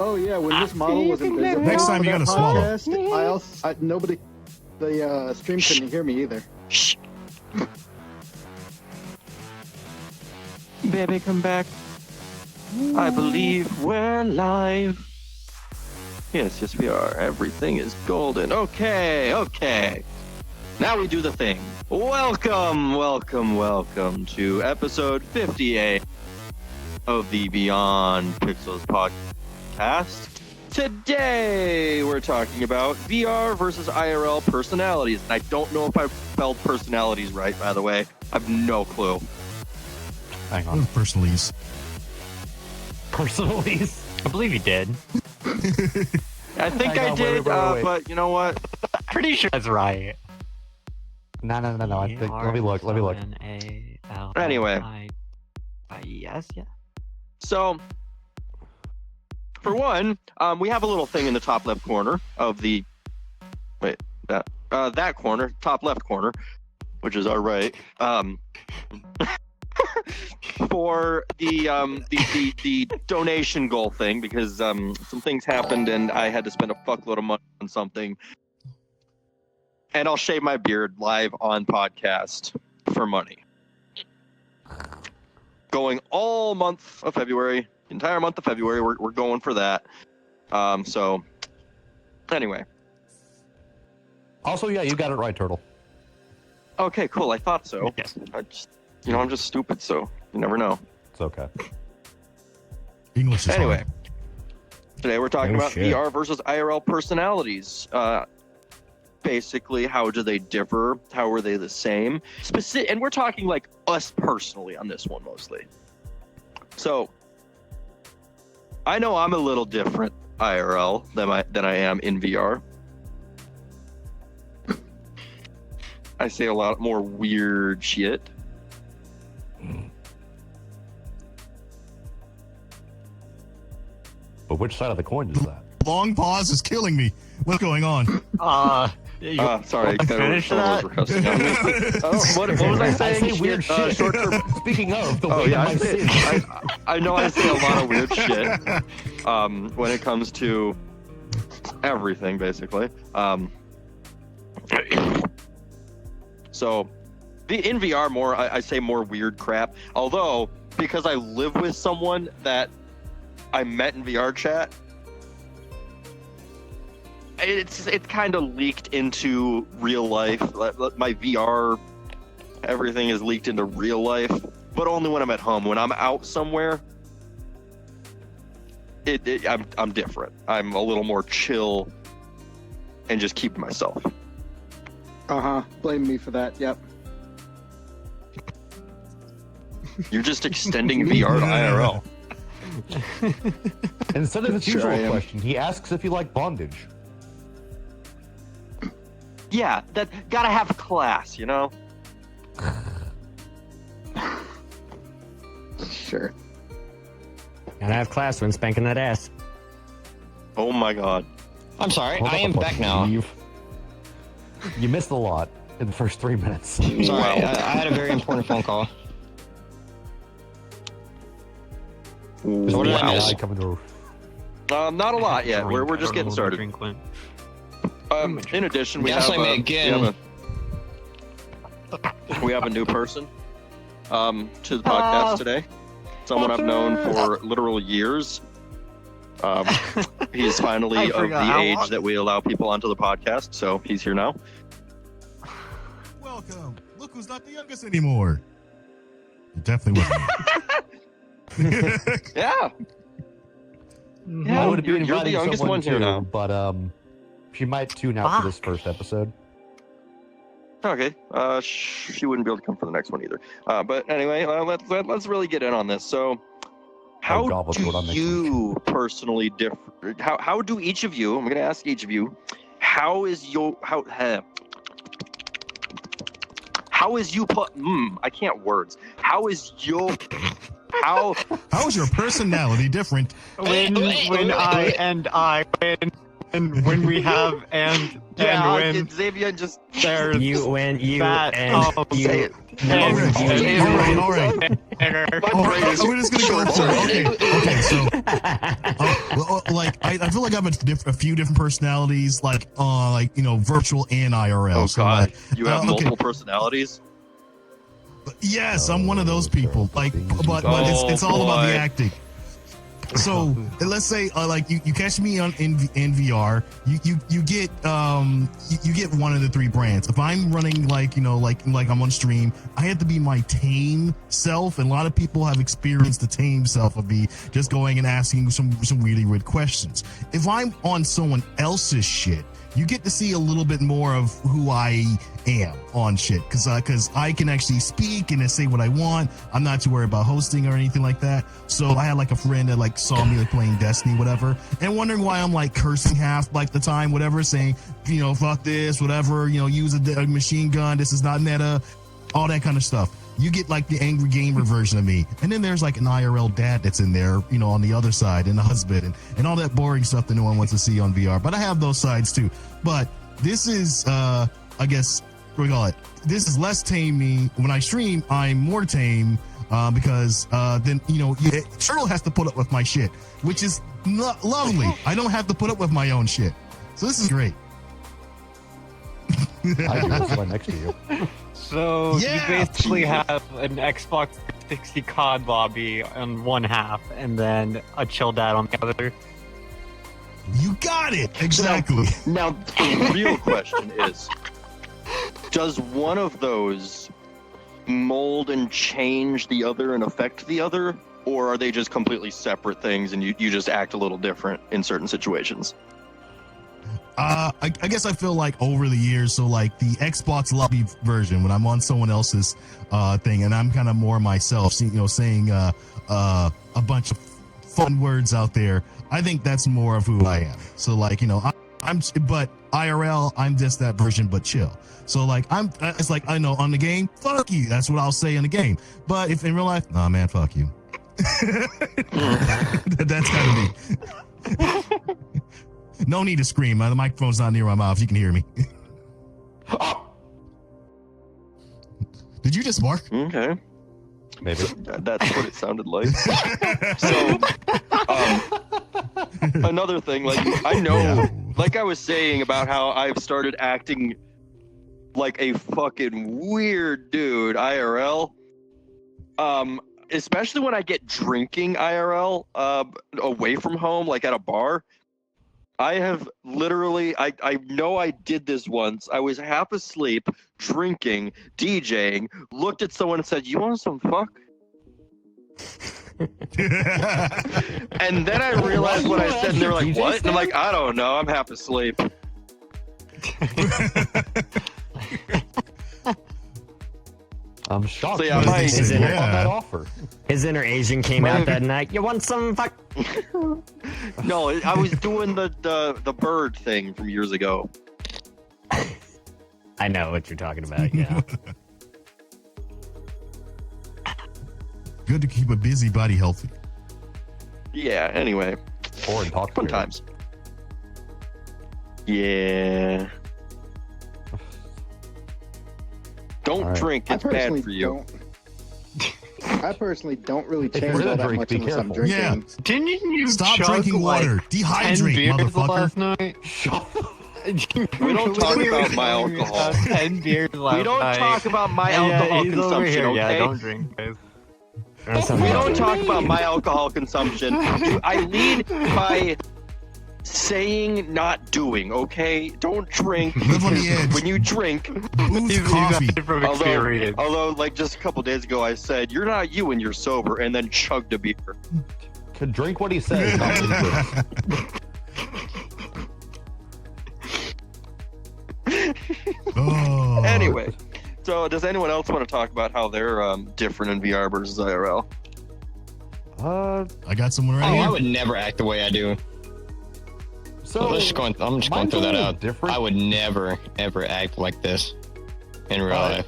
Oh yeah, when this model was invisible. Next time you gotta swallow. The stream couldn't hear me either. Shh. Baby, come back. I believe we're live. Yes, we are. Everything is golden. Okay. Now we do the thing. Welcome to episode 58 of the Beyond Pixels podcast. Today, we're talking about VR versus IRL personalities. And I don't know if I spelled personalities right, by the way. I have no clue. Hang on. Personalities. Personalities? I believe you did. I think I did, wait. but you know what? Pretty sure that's right. No. I think. Let me look. Anyway. Yes, yeah. So, for one, we have a little thing in the top left corner of the... Wait, that corner, top left corner, which is our right, for the donation goal thing, because some things happened and I had to spend a fuckload of money on something. And I'll shave my beard live on podcast for money. Going all month of February, entire month of February, we're going for that. So, anyway. Also, yeah, you got it right, Turtle. Okay, cool. I thought so. Yes. I'm just stupid, so you never know. It's okay. English is Anyway, hard. today we're talking about shit. VR versus IRL personalities. Basically, how do they differ? How are they the same? And we're talking like us personally on this one mostly. So, I know I'm a little different IRL than I am in VR. I say a lot more weird shit. But which side of the coin is that? Long pause is killing me. What's going on? Sorry. Finish that? What was I saying? I say weird shit. Short-term. Speaking of, the Oh weight yeah, of my sins. I know I say a lot of weird shit when it comes to everything, basically. So, in VR, I say more weird crap. Although, because I live with someone that I met in VR chat, it's kind of leaked into real life. My VR, everything is leaked into real life, but only when I'm at home. When I'm out somewhere, I'm different. I'm a little more chill and just keep to myself. Blame me for that. Yep. You're just extending VR to IRL. Instead of his Sure usual I am. question, he asks if you like bondage. Yeah, that gotta have class, you know? Sure. Gotta have class when spanking that ass. Oh my god. I'm sorry, Hold I up am a back fucking now. leave. You missed a lot in the first 3 minutes. Sorry, Wow. I had a very important phone call. What did I Wow. miss? Coming to Not a lot yet. We're just getting started. Drink went. In addition, we Gaslight have, me again. we have a new person to the podcast today. Someone I've known for literal years. He's finally of the age that we allow people onto the podcast, so he's here now. Welcome. Look who's not the youngest anymore. It definitely wasn't. Yeah. I would be you're the inviting youngest someone one here too, now. but she might tune out for this first episode. Okay. She wouldn't be able to come for the next one either. But anyway, let's really get in on this. So, how God, what's going on do next you personally differ? How do each of you? I'm going to ask each of you. How is you put? I can't words. How is your how? How is your personality different? When we have and when Xavier just there's When you that, and you. say it. All right. My brain is We're just gonna go for it. Okay. So, like I feel like I have a few different personalities, like virtual and IRL. Oh so God, like, you have okay. multiple personalities. Yes, I'm one of those people. Like, but Oh, it's all about the boy. acting. So let's say like you catch me in VR, you get one of the three brands. If I'm running like I'm on stream, I have to be my tame self, and a lot of people have experienced the tame self of me just going and asking some really weird questions. If I'm on someone else's shit, you get to see a little bit more of who I am on shit, because I can actually speak and say what I want. I'm not too worried about hosting or anything like that. So I had like a friend that like saw me like playing Destiny, whatever, and wondering why I'm like cursing half like the time, whatever, saying fuck this, whatever, use a machine gun. This is not meta, all that kind of stuff. You get like the angry gamer version of me, and then there's like an IRL dad that's in there, on the other side, and a husband, and all that boring stuff that no one wants to see on VR. But I have those sides too. But this is, I guess, what do we call it? This is less tame me. When I stream, I'm more tame because then Turtle has to put up with my shit, which is lovely. I don't have to put up with my own shit, so this is great. I do. That's right next to you. So Yeah. you basically have an Xbox 360 COD lobby on one half, and then a chill dad on the other. You got it exactly. Now, the real question is, does one of those mold and change the other and affect the other, or are they just completely separate things and you just act a little different in certain situations? I guess I feel like over the years, so like the Xbox lobby version, when I'm on someone else's thing and I'm kind of more myself, saying a bunch of fun words out there, I think that's more of who I am. So like, but IRL, I'm just that version, but chill. So like, it's like, I know on the game, fuck you. That's what I'll say in the game. But if in real life, nah, man, fuck you. That's kind of me. No need to scream. The microphone's not near my mouth. You can hear me. Did you just bark? Okay. Maybe. That's what it sounded like. So, another thing, like, I know, Yeah. like I was saying about how I've started acting like a fucking weird dude IRL. Especially when I get drinking IRL away from home, like at a bar. I have literally, I know I did this once. I was half asleep, drinking, DJing, looked at someone and said, "You want some fuck?" And then I realized what I said, and they were like, "What?" And I'm like, "I don't know. I'm half asleep." I'm shocked. So, yeah, you my- didn't take me up Yeah. on that offer. His inner Asian came out that night. You want some fuck? No, I was doing the bird thing from years ago. I know what you're talking about. Yeah. Good to keep a busy body healthy. Yeah. Anyway, Or in talk fun to times. Yeah. Don't All right. drink. I It's bad personally for you. I personally don't really If you're change gonna all that drink, much be unless I'm careful. drinking. Yeah. Didn't you Stop chug, drinking water. like, 10 Dehydrate, beers motherfucker. last night? We don't talk about my alcohol. 10 beers last We don't night. talk about my Yeah, alcohol he's over consumption, here. okay? Yeah, don't drink, guys. We don't talk about my alcohol consumption. I lead by saying, not doing, okay? Don't drink. Live on the edge. When you drink, Who's coffee? From experience. although, like just a couple days ago, I said, "You're not you when you're sober," and then chugged a beer. Could drink what he says. Not what he drinks. Oh. Anyway, so does anyone else want to talk about how they're different in VR versus IRL? I got someone Oh, right I here. would never act the way I do. So I'm just going mine's to a throw that little out. different. I would never ever act like this in real life.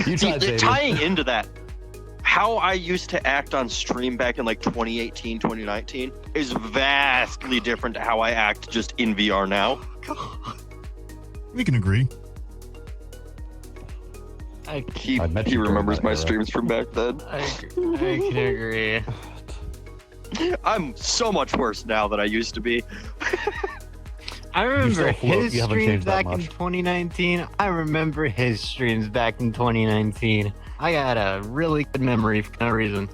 You See, try, Xavier. tying into that, how I used to act on stream back in like 2018, 2019 is vastly different to how I act just in VR now. We can agree. He I met you during remembers that my era. streams from back then. I can agree. I'm so much worse now than I used to be. I remember still float, his you haven't streams changed that back in much. 2019. I remember his streams back in 2019. I got a really good memory for that reason.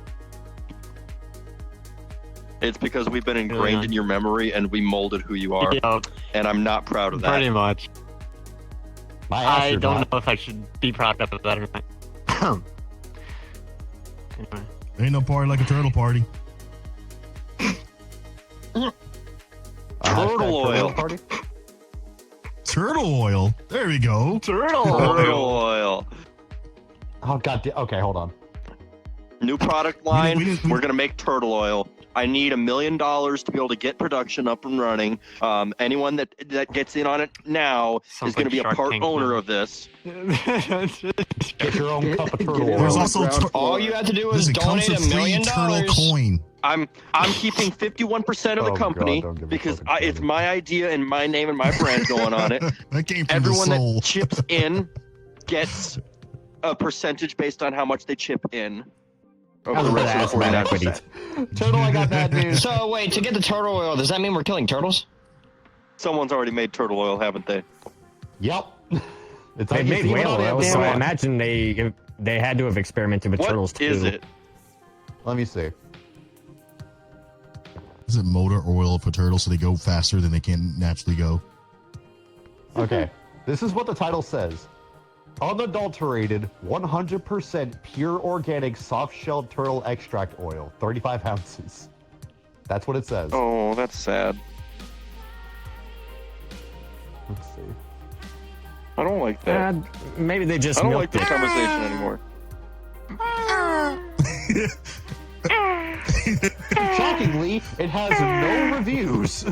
It's because we've been ingrained in your memory and we molded who you are, Yep, and I'm not proud of that. pretty much. My ass, I you're don't not. know if I should be proud of that or not. Anyway. Ain't no party like a turtle party. A Turtle hashtag oil. party? Turtle oil. There we go. Turtle Turtle oil. Oh god. Okay, hold on. New product line. we didn't- We're gonna make turtle oil. I need $1 million to be able to get production up and running. Anyone that gets in on it now Sounds is going to like be a Shark part Tank owner now. of this. Get your own cup of turtle Get There's oil. also All you have to do is listen, comes donate with $1 million. free turtle coin. I'm keeping 51% of the Oh, company God, don't give me because fucking it's credit. my idea and my name and my brand going on it. That came from Everyone the soul. that chips in gets a percentage based on how much they chip in. Over the rest of the 49%. Turtle, I got bad news. So wait, to get the turtle oil, does that mean we're killing turtles? Someone's already made turtle oil, haven't they? Yep. It's They like made you see whale what oil, damn so I one. imagine they had to have experimented with turtles What too. is it? Let me see. Is it motor oil for turtles so they go faster than they can naturally go? Okay. This is what the title says. Unadulterated, 100% pure organic soft-shelled turtle extract oil, 35 ounces. That's what it says. Oh, that's sad. Let's see. I don't like that. Maybe they just I don't like milked this it. conversation anymore. Shockingly, it has no reviews.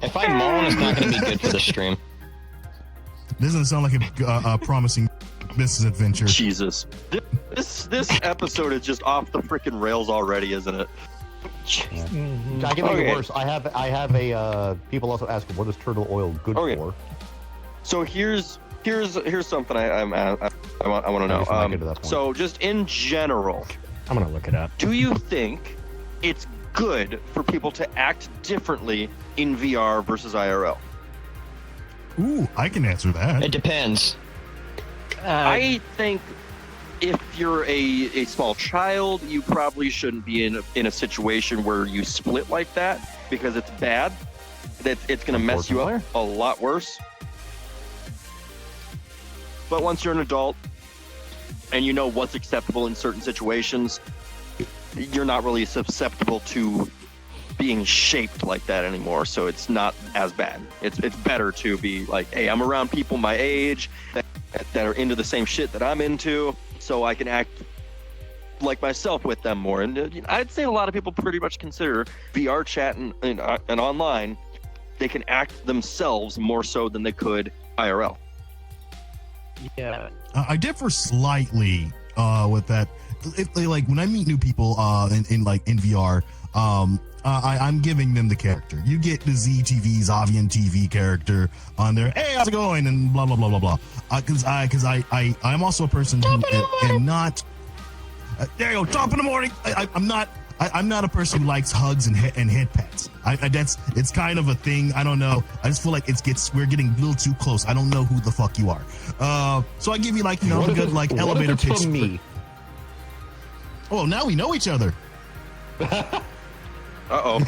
If I moan, it's not going to be good for the stream. Doesn't sound like a promising business adventure. Jesus. This episode is just off the freaking rails already, isn't it? I can make Okay. it worse. I have a people also ask, what is turtle oil good Okay. for? So here's something I want to I guess we'll make it to know. that point. So just in general, I'm gonna look it up. do you think it's good for people to act differently in VR versus IRL? Ooh, I can answer that. It depends. I think if you're a small child, you probably shouldn't be in a situation where you split like that because it's bad. That it's going to mess you up a lot worse. But once you're an adult and you know what's acceptable in certain situations, you're not really susceptible to being shaped like that anymore. So it's not as bad. It's better to be like, hey, I'm around people my age that are into the same shit that I'm into, so I can act like myself with them more. And I'd say a lot of people pretty much consider VR chat and online, they can act themselves more so than they could IRL. Yeah. I differ slightly with that. Like when I meet new people in VR, I'm giving them the character. You get the ZTV's Avian TV character on there. Hey, how's it going? And blah blah blah blah blah. Because I'm also a person who am not. There you go, top in the morning. I'm not a person who likes hugs and head pats. It's kind of a thing. I don't know. I just feel like we're getting a little too close. I don't know who the fuck you are. So I give you like, a good like elevator pitch. me? Oh, now we know each other. Uh-oh.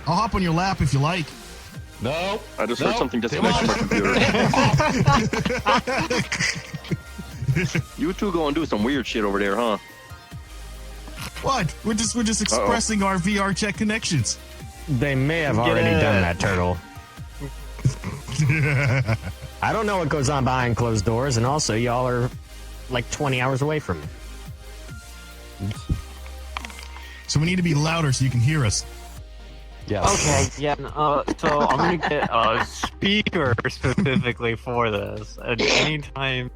I'll hop on your lap if you like. No. I just heard something disconnect from my computer. You two go and do some weird shit over there, huh? What? We're just expressing our VR chat connections. They may have already done that, Turtle. I don't know what goes on behind closed doors, and also y'all are like 20 hours away from me. So we need to be louder so you can hear us. Yes. Okay, yeah, so I'm gonna get a speaker specifically for this. And anytime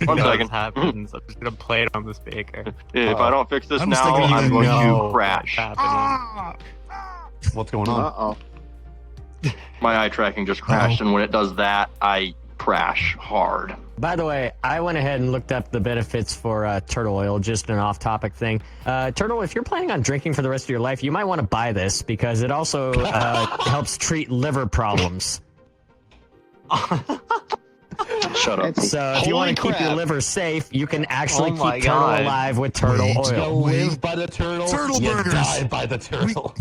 One second. happens, I'm just gonna play it on the speaker. If I don't fix this I'm just now, thinking I'm you going know to crash. what's happening. What's going on? Uh-oh. My eye tracking just crashed, and when it does that, I crash hard. By the way, I went ahead and looked up the benefits for turtle oil, just an off-topic thing. Turtle, if you're planning on drinking for the rest of your life, you might want to buy this because it also helps treat liver problems. Shut up. So if you want to keep your liver safe, you can actually Oh my keep turtle God. alive with turtle Wait, You oil. live by the turtle. Turtle you burgers. die by the turtle.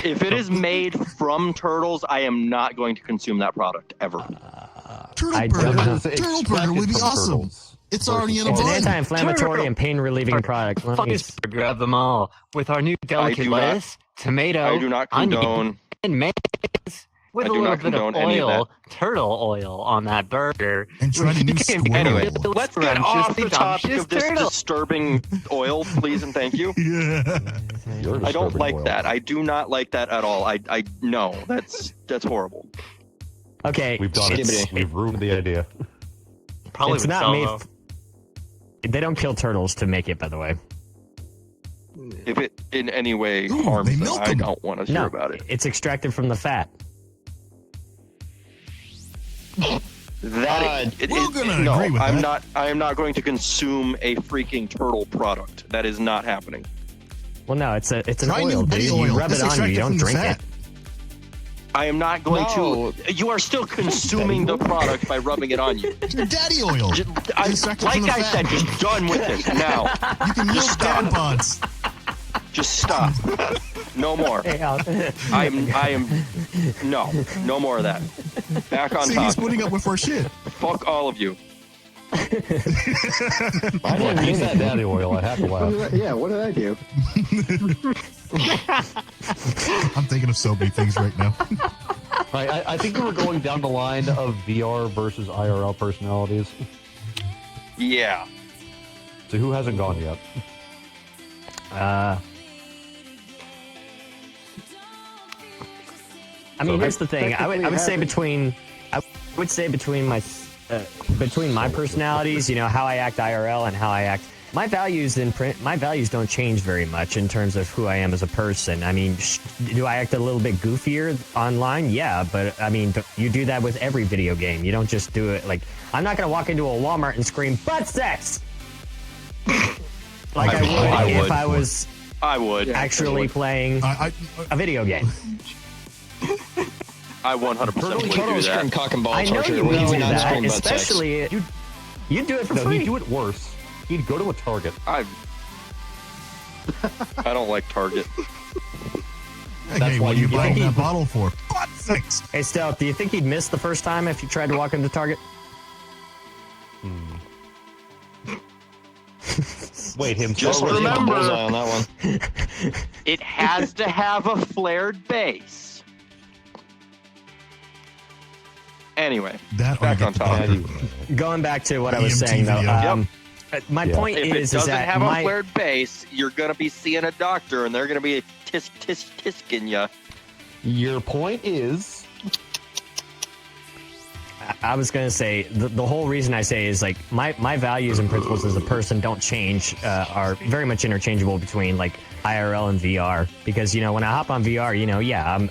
If it is made from turtles, I am not going to consume that product ever. Turtle I burger. don't know. Turtle burger would be Extracted from awesome. turtles. It's already in a It's an bun. anti-inflammatory and pain-relieving product. Let me- Funniest burger of them all, with our new delicate do not- lettuce, tomato, I do not onion, condone. and mayonnaise. With I a do little not bit of condone any of oil, turtle oil on that burger. And try to new You can squirrel. Anyway, Little let's get off the scrumptious, topic of this turtle. disturbing oil, please and thank you. Yeah. You're I don't disturbing like oil. that. I do not like that at all. I no, that's horrible. Okay, We've done it's, it. We've ruined the idea. Probably it's would not sell, made. though. They don't kill turtles to make it, by the way. If it in any way Ooh, harms they them, milk I them. don't want to hear No, about it. it's extracted from the fat. That we're gonna no, agree with I'm that. not. I am not going to consume a freaking turtle product. That is not happening. Well, no, it's an Try oil, new dude. body You oil. rub That's it on you. extracted You don't from the drink fat. it. I am not going No. to. You are still consuming the product by rubbing it on you. Your daddy oil. I, Extracted from like the I fat. said, just done with this now. You can milk stop. dad pods. Just stop. No more. Hey, Al. I am. No more of that. Back on See, he's top. putting up with our shit. Fuck all of you. I didn't use that daddy oil. I have to laugh. Yeah, what did I do? I'm thinking of so many things right now. I think we were going down the line of VR versus IRL personalities. Yeah. So who hasn't gone yet? I mean, here's the thing. I would say Technically between my personalities, you know, how I act IRL and how I act. My values in print, my values don't change very much in terms of who I am as a person. I mean, do I act a little bit goofier online? Yeah, but I mean, you do that with every video game. You don't just do it like, I'm not going to walk into a Walmart and scream, butt sex! Like I would if I was I would. actually playing I a video game. I 100% would Totally do scream that. cock and ball I know torture. you We would do not that, scream butt sex. especially you do it for No, free. he'd do it worse. He'd go to a Target. I don't like Target. hey, why what are you you buying think that he- bottle for? Butt sex. Hey, Stealth, do you think he'd miss the first time if you tried to walk into Target? Wait, him. Just Really hit the remember- bullseye on that one. It has to have a flared base. Anyway, That back or on get the topic. doctor. Going back to what I was EMT saying, though, video. my Yeah. point if it is doesn't that have my, a flared base, you're gonna be seeing a doctor, and they're gonna be tisking you. Your point is. I was going to say, the whole reason I say is like my values and principles as a person don't change, are very much interchangeable between like IRL and VR. Because, you know, when I hop on VR, you know, yeah,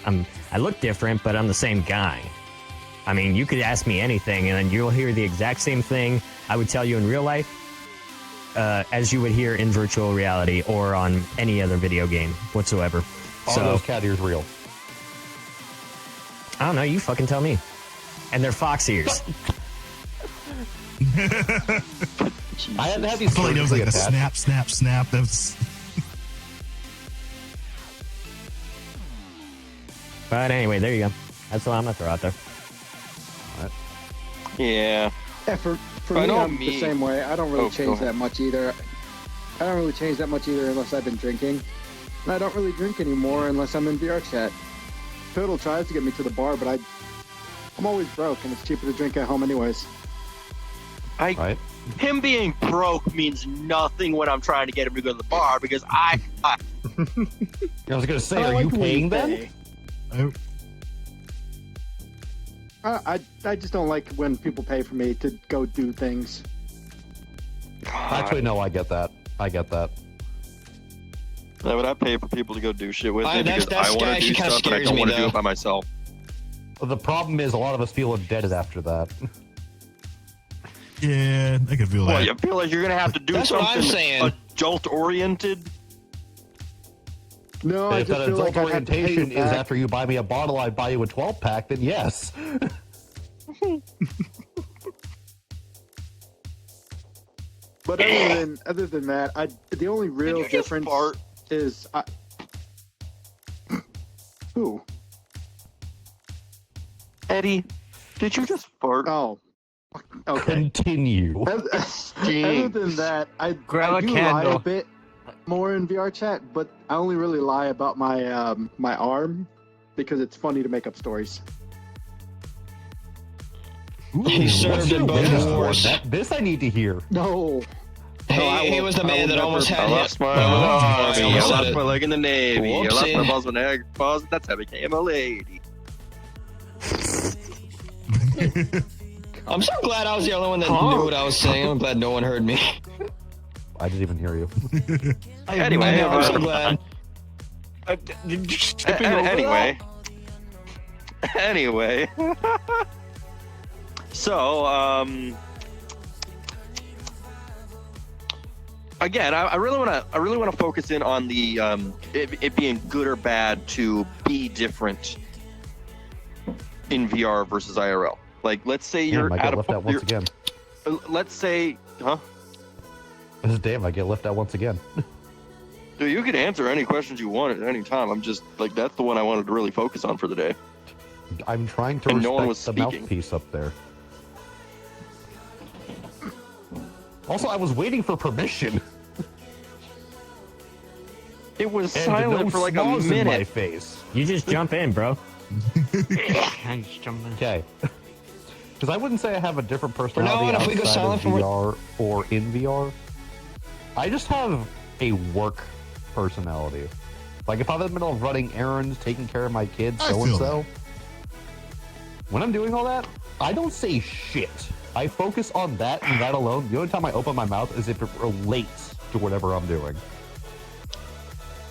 I look different, but I'm the same guy. I mean, you could ask me anything and then you'll hear the exact same thing I would tell you in real life as you would hear in virtual reality or on any other video game whatsoever. Are So, those cat ears real? I don't know, you fucking tell me. And they're fox ears. I had to have these. I feel like there was like a surgically attached. snap. That was. But anyway, there you go. That's what I'm going to throw out there. Yeah. Yeah, for I me, know I'm me. the same way. I don't really Oh, go change ahead. that much either. I don't really change that much either unless I've been drinking. And I don't really drink anymore unless I'm in VR chat. Turtle tries to get me to the bar, but I'm always broke, and it's cheaper to drink at home anyways. Right. Him being broke means nothing when I'm trying to get him to go to the bar because I I was gonna say, I are like you when paying them? pay. I just don't like when people pay for me to go do things. Actually, no. I get that. I get that. Why would I pay for people to go do shit with me That's- because I want to actually do kinda stuff and I scares don't me, want to do though. it by myself. The problem is, a lot of us feel indebted after that. Yeah, I can feel Well, that. you feel like you're gonna have to do That's what I'm something saying. adult-oriented. No, I If just that feel adult like I have to pay orientation you is back. after you buy me a bottle, I buy you a 12-pack, then yes. But other than that, the only real you just difference fart? is who? Eddie, did you just fart? Oh, okay. Continue. Other than that, I Grab a do lie candle. a bit more in VR chat, but I only really lie about my my arm because it's funny to make up stories. Ooh, He served in both yeah. wars. This I need to hear. No. He was the man that almost had I him. lost my Oh, army. I almost lost said my it. leg in the Navy. I lost my Whoopsie. balls when I balls. That's how I became a lady. I'm so glad I was the only one that knew what I was saying. I'm glad no one heard me. I didn't even hear you. Anyway, I know, I'm so glad. Anyway. Anyway. So, again, I really want to focus in on the it being good or bad to be different in VR versus IRL. Like, let's say you're Damn, I at get a left out once again. let's say, huh? Damn, I get left out once again. Dude, you can answer any questions you want at any time. I'm just like, that's the one I wanted to really focus on for the day. I'm trying to And respect no one was the speaking. mouthpiece up there. Also, I was waiting for permission. It was And silent no for like a smiles in my minute. face. You just jump in, bro. I just jump in. Okay. Because I wouldn't say I have a different now personality on, if we go outside silent of for what- VR or in VR. I just have a work personality. Like if I'm in the middle of running errands, taking care of my kids, I so and feel so. When I'm doing all that, I don't say shit. I focus on that and that alone. The only time I open my mouth is if it relates to whatever I'm doing.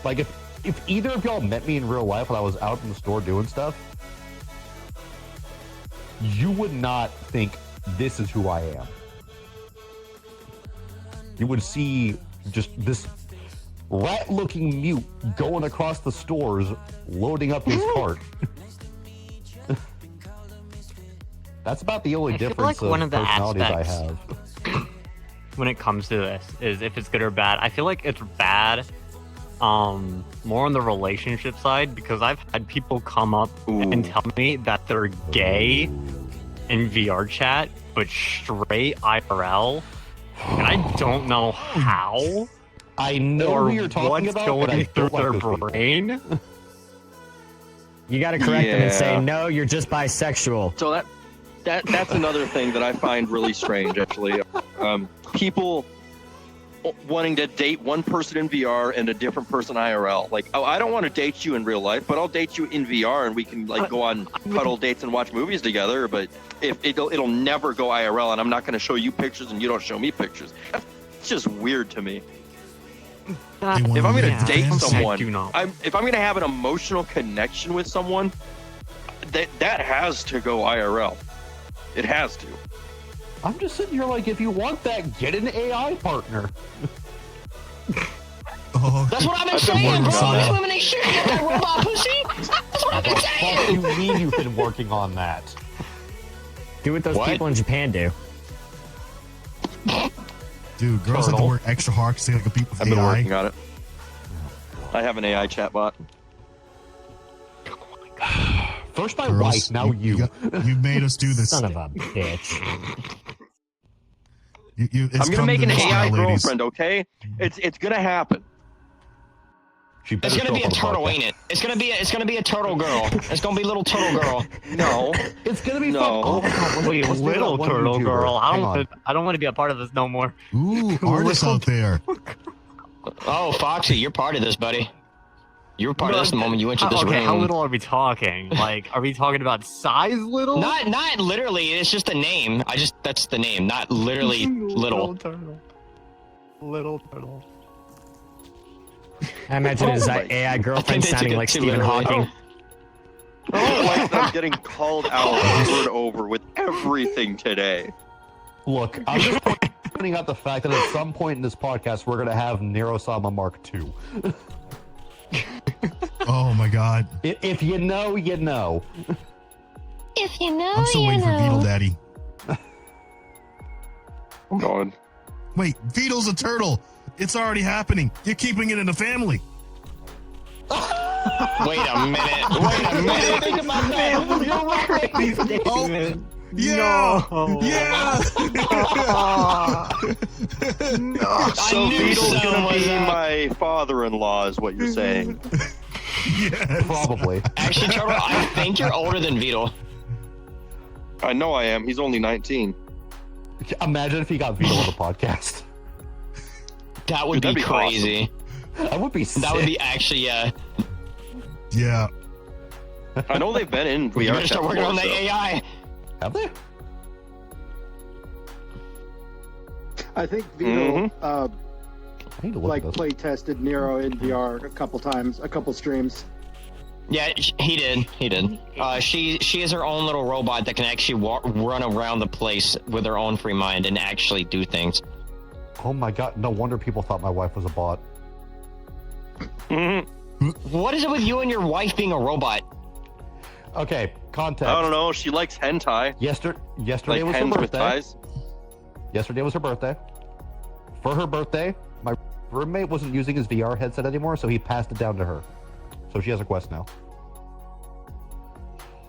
Like if either of y'all met me in real life when I was out in the store doing stuff, you would not think this is who I am. You would see just this rat-looking mute going across the stores, loading up his cart. That's about the only I feel difference like one of the personalities aspects- I have. When it comes to this, is if it's good or bad. I feel like it's bad, more on the relationship side, because I've had people come up and tell me that they're gay in VR chat, but straight IRL, and I don't know how I know or who you're talking what's about, going but I through don't like their those people. brain. You got to correct them and say, Yeah. no, you're just bisexual. So that's another thing that I find really strange, actually. People wanting to date one person in VR and a different person IRL. Like, oh, I don't want to date you in real life, but I'll date you in VR and we can like go on cuddle dates and watch movies together. But if it'll never go IRL, and I'm not going to show you pictures and you don't show me pictures. That's just weird to me. They want If I'm to going live to date fantasy. someone, I do not. if I'm going to have an emotional connection with someone, that has to go IRL. It has to. I'm just sitting here like, if you want that, get an AI partner. Oh, That's what I've been I've been saying, working bro. on These that. women ain't shit. Get that robot pussy. That's what I've been What do saying. you mean you've been working on that? Do what those What? people in Japan do. dude, girls have to work extra hard to compete with I've been AI. working on it. I have an AI chatbot. First my Girls, wife, now you. You made us do this. Son of a bitch. It's I'm gonna come make to an this AI now, ladies. girlfriend, okay? It's gonna happen. She It's better gonna show be up a on the turtle, podcast. ain't it? It's gonna be a turtle girl. It's gonna be little turtle girl. No. It's gonna be No. fun. Oh my God, let's- Wait, let's do little that one turtle YouTuber. girl. Hang on. I don't want to be a part of this no more. Ooh, artists out there. Oh, Foxy, you're part of this, buddy. You were part of this the moment you entered this Okay, room. how little are we talking? Like, are we talking about size little? Not literally. It's just a name. That's the name. Not literally little. turtle. Little turtle. I imagine his Oh my- AI I girlfriend think they took sounding it like too Stephen literally. Hawking. I don't like that I'm getting called out over and over with everything today. Look, I'm just pointing out the fact that at some point in this podcast, we're going to have Nero-sama Mark II. Oh my god. If you know, you know. If you know, I'm still you waiting for Beetle know. Daddy. I'm going. Wait, Beetle's a turtle. It's already happening. You're keeping it in the family. Wait a minute. Think about that. You're right. Oh, yeah. Yeah. So knew Beetle's someone gonna was be out. my father-in-law, is what you're saying. Yes. Probably. Actually, Trevor, I think you're older than Beetle. I know I am. He's only 19. Imagine if he got Vito on the podcast. That would Dude, that'd be be crazy. That would be sick. That would be actually, yeah. Yeah. I know they've been in We VR better chat start working before, on the so- AI. Have they? I think Vito I need to look like at this. play tested Nero in VR a couple times, a couple streams. Yeah, he did. He did. She is her own little robot that can actually run around the place with her own free mind and actually do things. Oh my god, no wonder people thought my wife was a bot. Mhm. What is it with you and your wife being a robot? Okay, context. I don't know. She likes hentai. Yesterday Like was her hens with birthday. thighs. Yesterday was her birthday. For her birthday, my roommate wasn't using his VR headset anymore, so he passed it down to her. So she has a Quest now.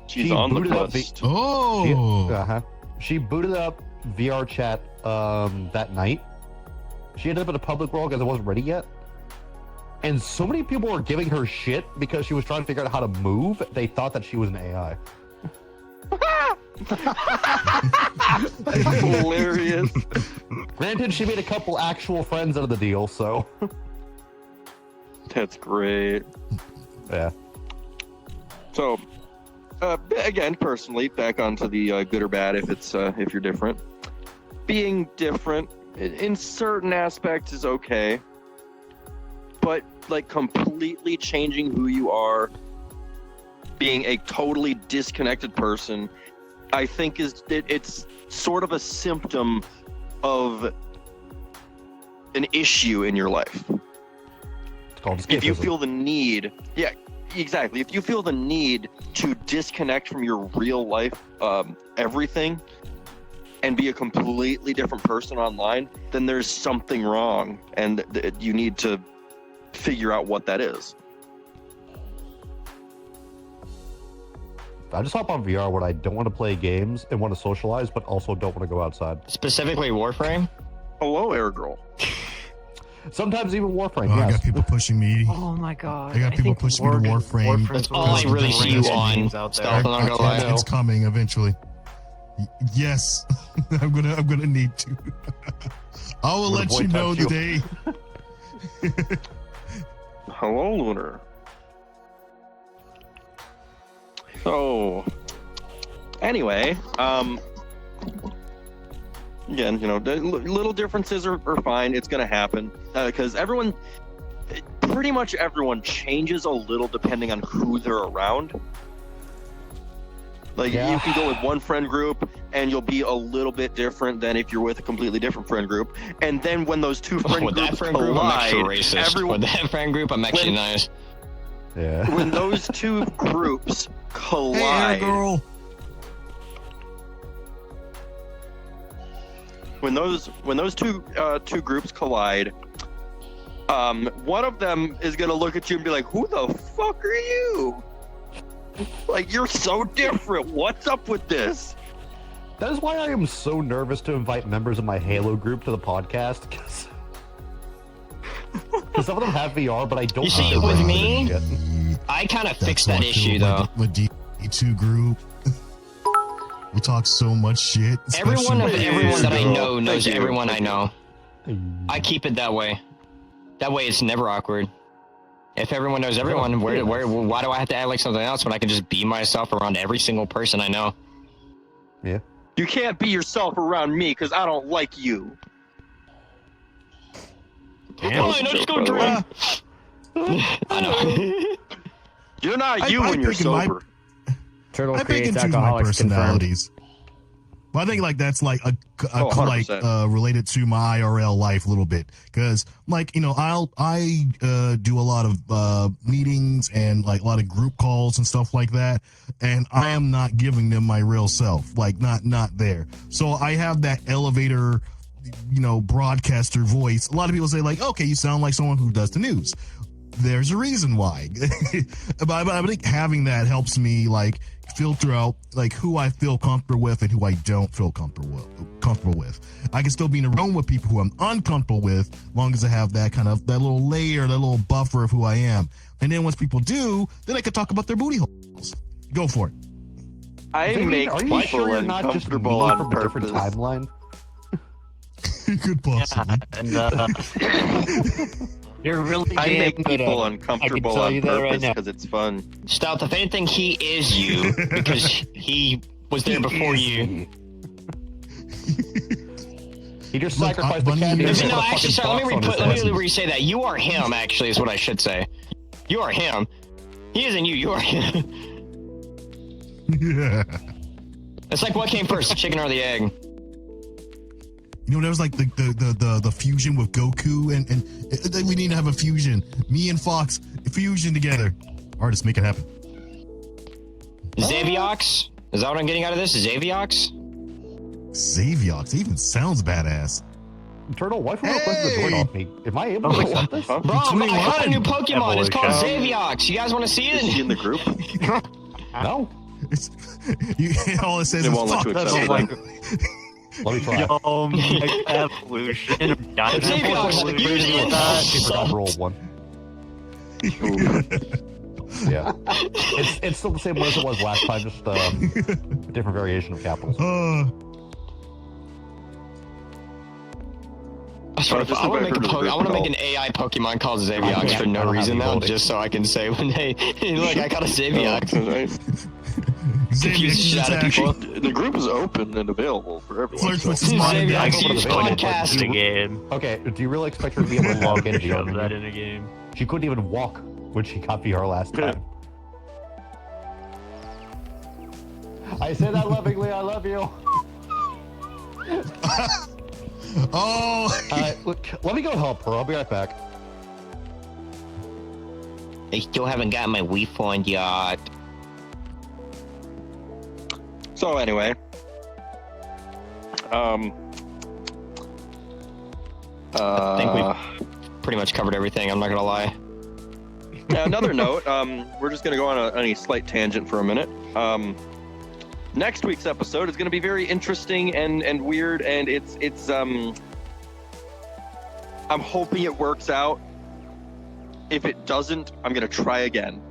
She's She on the booted up quest. Oh. She booted up VR chat that night. She ended up in a public world because it wasn't ready yet. And so many people were giving her shit because she was trying to figure out how to move. They thought that she was an AI. That's hilarious. Granted, she made a couple actual friends out of the deal, so That's great. yeah. So, again, personally, back onto the good or bad if you're different. Being different in certain aspects is okay, but like completely changing who you are, being a totally disconnected person, I think it's sort of a symptom of an issue in your life. It's called If you escapism. feel the need, yeah, exactly. If you feel the need to disconnect from your real life, everything, and be a completely different person online, then there's something wrong, and you need to figure out what that is. I just hop on VR when I don't want to play games and want to socialize, but also don't want to go outside. Specifically Warframe? Hello, Air Girl. Sometimes even Warframe, Oh, I yes. got people pushing me. Oh my god. I got people think pushing me to Warframe. That's all I really see you on. Stealth, I'm not gonna lie. It's coming eventually. Yes, I'm gonna need to. I will Gonna let you boycott know you. the day. Hello, Lunar. So, anyway, again, you know, the little differences are fine. It's going to happen because pretty much everyone changes a little depending on who they're around. Like, Yeah. you can go with one friend group and you'll be a little bit different than if you're with a completely different friend group. And then when those two friend With groups that friend group, I'm collide, actually racist. everyone, With that friend group, I'm actually nice. Yeah. when those two groups Hey, collide, Air Girl. when those two groups collide, one of them is gonna look at you and be like, "Who the fuck are you? Like, you're so different. What's up with this?" That is why I am so nervous to invite members of my Halo group to the podcast, because some of them have VR, but I don't You think see, they're with ready me, for it yet. I kind of That's fixed how that I feel issue, though. With D2 group, we talk so much shit. Everyone especially- that I Thank know knows you. everyone I Thank you. know. I keep it that way. That way, it's never awkward. If everyone knows everyone, why do I have to act like something else when I can just be myself around every single person I know? Yeah. You can't be yourself around me because I don't like you. Damn. Fine, I'll just go drink. I know. You're not I you when you're pick in my- sober. Turtle I pick and creates choose my alcoholics confirmed. personalities. But I think like that's like a Oh, like 100%. related to my IRL life a little bit because like I do a lot of meetings and like a lot of group calls and stuff like that, and I am not giving them my real self, like not there. So I have that elevator, broadcaster voice. A lot of people say like, okay, you sound like someone who does the news. There's a reason why. but I think having that helps me like filter out like who I feel comfortable with and who I don't feel comfortable with. I can still be in a room with people who I'm uncomfortable with, as long as I have that little layer, that little buffer of who I am. And then once people do, then I can talk about their booty holes. Go for it. I Vivian, make are you people sure you're not just me uncomfortable on from a different purpose. timeline? Good possibly. And you're really I damn make good people at it. uncomfortable I can tell on you that right purpose now. because it's fun. Stout, if anything, he is you because he was there before you. He just Look, sacrificed the Bunny, candy. you and know- put No, a actually, fucking sorry, let box me on his head. re-say that. You are him, actually, is what I should say. You are him. He isn't you, you are him. Yeah. It's like what came first, the chicken or the egg? There was like the fusion with Goku and we need to have a fusion. Me and Fox, a fusion together. Artists, make it happen. Zaviox? Is that what I'm getting out of this? Zaviox? Zaviox even sounds badass. Turtle, why who requested the joint off me? Am I able to accept this? Huh? Bro, I got a new Pokemon. It's called Evolution. Zaviox. You guys want to see Is he it? in the group? No. It's, all it says They is won't let fuck. you That's accept all it. like- Let me try. Yo, Mega Evolution of Dynamax. Zaviox, use it. I forgot to roll one. Yeah. It's still the same one as it was last time, just a different variation of capitals. I want to make an AI Pokemon called Zaviox for I no don't have reason the now, ability. just so I can say when hey, look, I got a Zaviox. Xavier, Confuse the shit out of attack. people. The group is open and available for everyone. Flirts so- with his mind. Zaviox, Over to use the video. podcast. In the game. Okay, do you really expect her to be able to Love walk in to shove VR? that in a game. She couldn't even walk when she got VR last time. I say that lovingly, I love you. Oh, Look, let me go help her, I'll be right back. I still haven't got my Wii phone yet. So anyway, I think we've pretty much covered everything, I'm not gonna lie. another note. We're just gonna go on a slight tangent for a minute. Next week's episode is gonna be very interesting and weird, and it's I'm hoping it works out. If it doesn't, I'm gonna try again.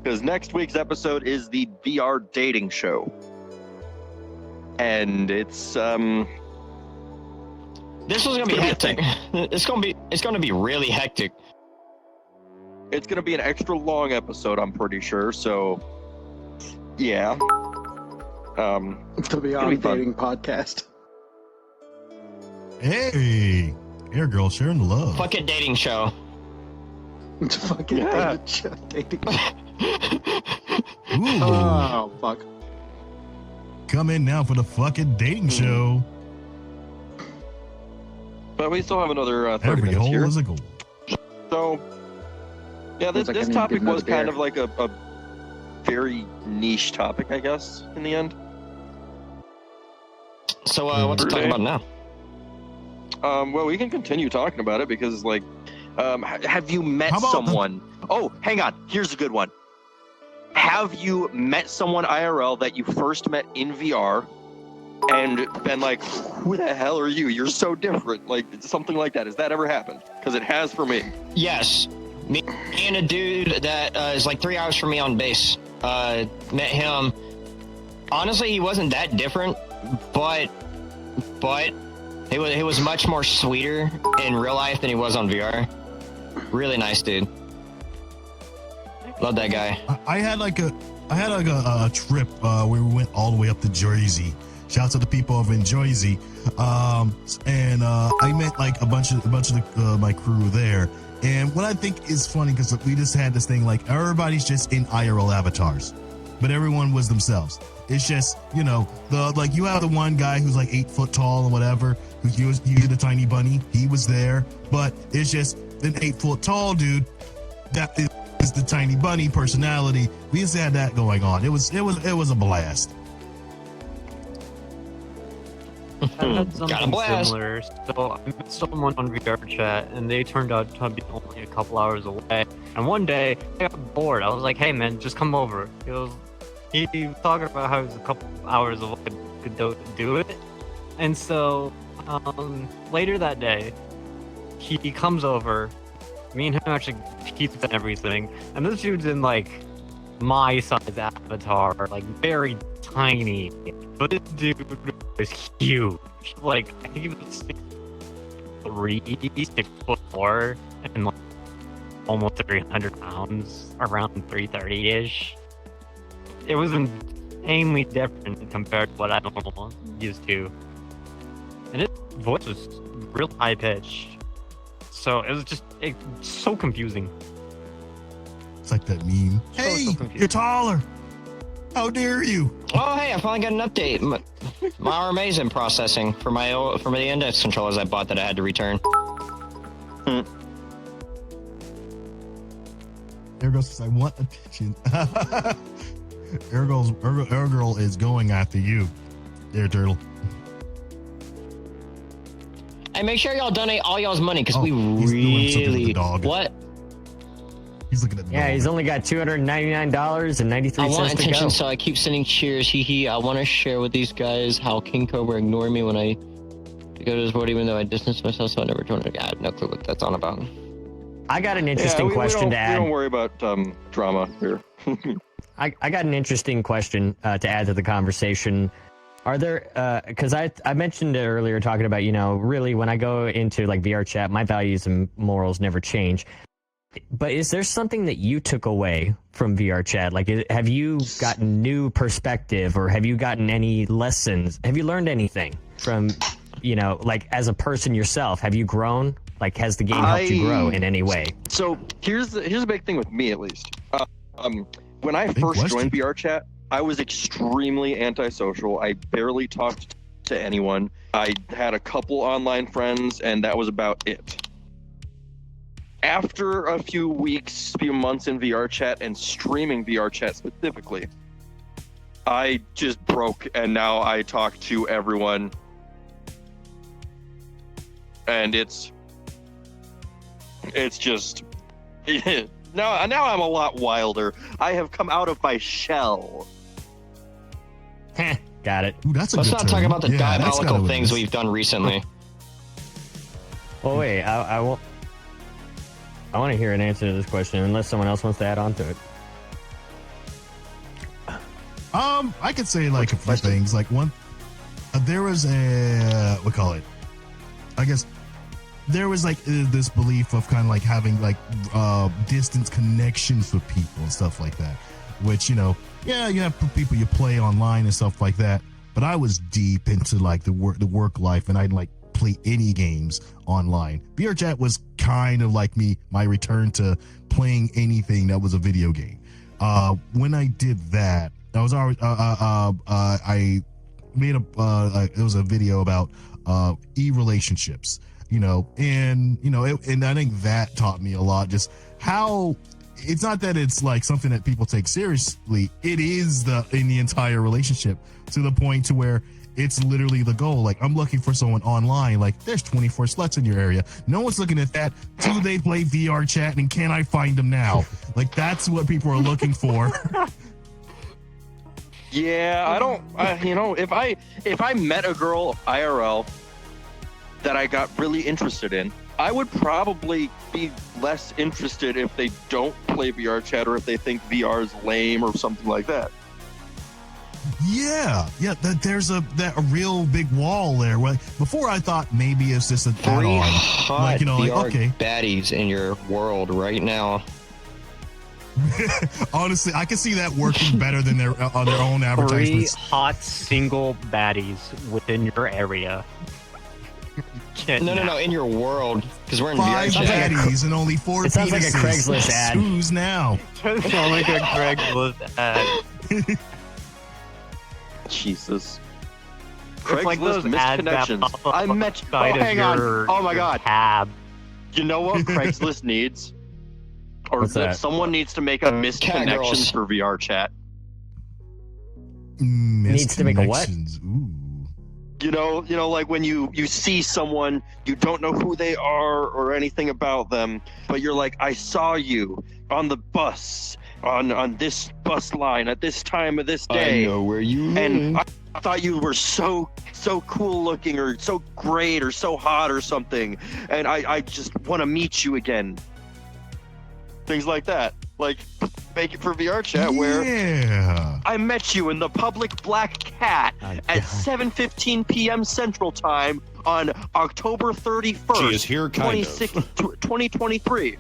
Because next week's episode is the VR dating show, and it's This was gonna be hectic. It's gonna be really hectic. it's gonna be an extra long episode, I'm pretty sure. So, yeah. It's gonna be Gonna on be a fun. dating podcast. hey, air girl sharing the love. Fuck it, dating show. It's a fucking Yeah. dating. Ooh, Oh fuck. come in now for the fucking dating show. But we still have another 30 Every minutes hole here. is a goal. So, yeah, Sounds like I this need to topic get was another kind beer. of like a very niche topic, I guess, in the end. So what's it talking about now? Well, we can continue talking about it because, like, have you met How about the- someone? Oh, hang on. Here's a good one. Have you met someone IRL that you first met in VR and been like, who the hell are you? You're so different. Like, something like that. Has that ever happened? Because it has for me. Yes, me and a dude that is like 3 hours from me on base. Met him. Honestly, he wasn't that different, but he was much more sweeter in real life than he was on VR. Really nice dude. Love that guy. I had like a trip where we went all the way up to Jersey. Shouts out to the people over in Jersey. And I met like a bunch of my crew there. And what I think is funny because we just had this thing like everybody's just in IRL avatars. but everyone was themselves. It's just, you know, you have the one guy who's like 8 foot tall or whatever, who's using a tiny bunny. He was there, but it's just an 8 foot tall dude that is the tiny bunny personality. We just had that going on. It was a blast. I had Got a something blast. similar. So I met someone on VR chat, and they turned out to be only a couple hours away. And one day, I got bored. I was like, "Hey, man, just come over." He was talking about how he was a couple hours away, could do it. And so later that day, he comes over. Me and him actually pizza and everything. And this dude's in like my size avatar, like very tiny. But this dude is huge. Like I think he was 6'3", 6'4", and like almost 300 pounds, around 330-ish. It was insanely different compared to what I'm used to. And his voice was real high pitched. So it was just so confusing. It's like that meme. So Hey, confusing. you're taller. How dare you? Oh, hey, I finally got an update. My RMA's in processing for the index controllers I bought that I had to return. Air Girl says, I want attention. Air Girl is going after you, Air Turtle. Hey, make sure y'all donate all y'all's money because we he's doing something with the really. dog. What? He's looking at the Yeah, dog. he's only got $299.93 I want to attention, go. so I keep sending cheers. Hee hee. I want to share with these guys how King Cobra ignored me when I go to his board, even though I distanced myself, so I never joined it. I have no clue what that's on about. I got an interesting question to add. We don't worry about drama here. I got an interesting question to add to the conversation. Are there, because I mentioned it earlier talking about, you know, really when I go into like VR chat, my values and morals never change. But is there something that you took away from VR chat? Like, have you gotten new perspective, or have you gotten any lessons? Have you learned anything from, you know, like as a person yourself? Have you grown? Like, has the game helped you grow in any way? So here's a big thing with me, at least. When I Big first question. joined VR chat, I was extremely antisocial. I barely talked to anyone. I had a couple online friends, and that was about it. After a few months in VR chat and streaming VR chat specifically, I just broke, and now I talk to everyone. And it's just now I'm a lot wilder. I have come out of my shell. Heh, got it. Ooh, that's a Let's good not talk term. about the Yeah, that's diabolical kinda what it things is. we've done recently. Well, wait, I won't. I want to hear an answer to this question, unless someone else wants to add on to it. I could say like a few things. Like one, there was a I guess there was like this belief of kind of like having like distance connections with people and stuff like that. Which, you know, yeah, you have people you play online and stuff like that. But I was deep into like the work life, and I'd like play any games online. VR chat was kind of like my return to playing anything that was a video game. When I did that, I was already I made it was a video about e-relationships, you know, and you know, and I think that taught me a lot. Just how it's not that it's like something that people take seriously. It is in the entire relationship, to the point to where it's literally the goal. Like, I'm looking for someone online. Like, there's 24 sluts in your area. No one's looking at that. Do they play VR chat, and can I find them now? Like, that's what people are looking for. Yeah, I don't. You know, if I met a girl IRL that I got really interested in, I would probably be less interested if they don't play VR chat, or if they think VR is lame or something like that. Yeah. There's a real big wall there. Well, before I thought maybe it's just an 3 add-on. hot Like, you know, like, VR okay. baddies in your world right now. Honestly, I can see that working better than their own 3 advertisements. hot single baddies within your area. No, in your world, because we're in 5 VR chat. baddies and only 4 It sounds like a penises. Craigslist ad. Who's now? Sounds like a Craigslist ad. Jesus. It's like those ads that misconnections. pop up I on met. the side Oh, of hang on. your- Oh my your God. tab. You know what Craigslist needs? Or What's that? someone needs to make a missed Cat connection girls. for VR chat. Needs to make a what? Misconnections. Ooh. You know, like when you see someone, you don't know who they are or anything about them, but you're like, I saw you on the bus, on this bus line at this time of this day. I know where you live. And I thought you were so cool looking or so great or so hot or something, and I just want to meet you again. Things like that. Like, make it for VR chat where Yeah. I met you in the public Black Cat at 7:15 p.m. Central Time on October 31st, She is here, kind of. 2023. Ooh,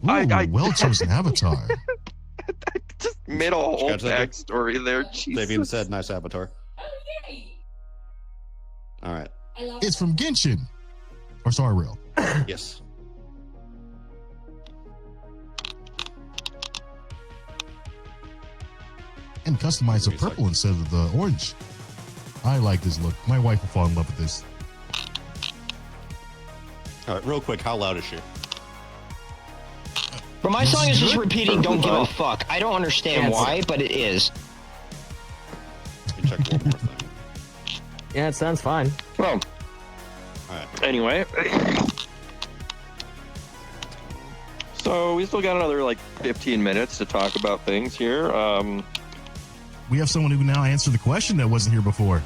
I- well chosen avatar. Just made a whole Got that? backstory there. Jesus. They've even said nice avatar. All right. It's from Genshin. Or sorry, real. Yes. And customize the purple instead of the orange. I like this look. My wife will fall in love with this. All right, real quick, how loud is she? But my song is just repeating "Don't give a fuck." I don't understand why, but it is. Let me check one more thing. Yeah, it sounds fine. Well, All right. anyway. So we still got another like 15 minutes to talk about things here. We have someone who can now answer the question that wasn't here before.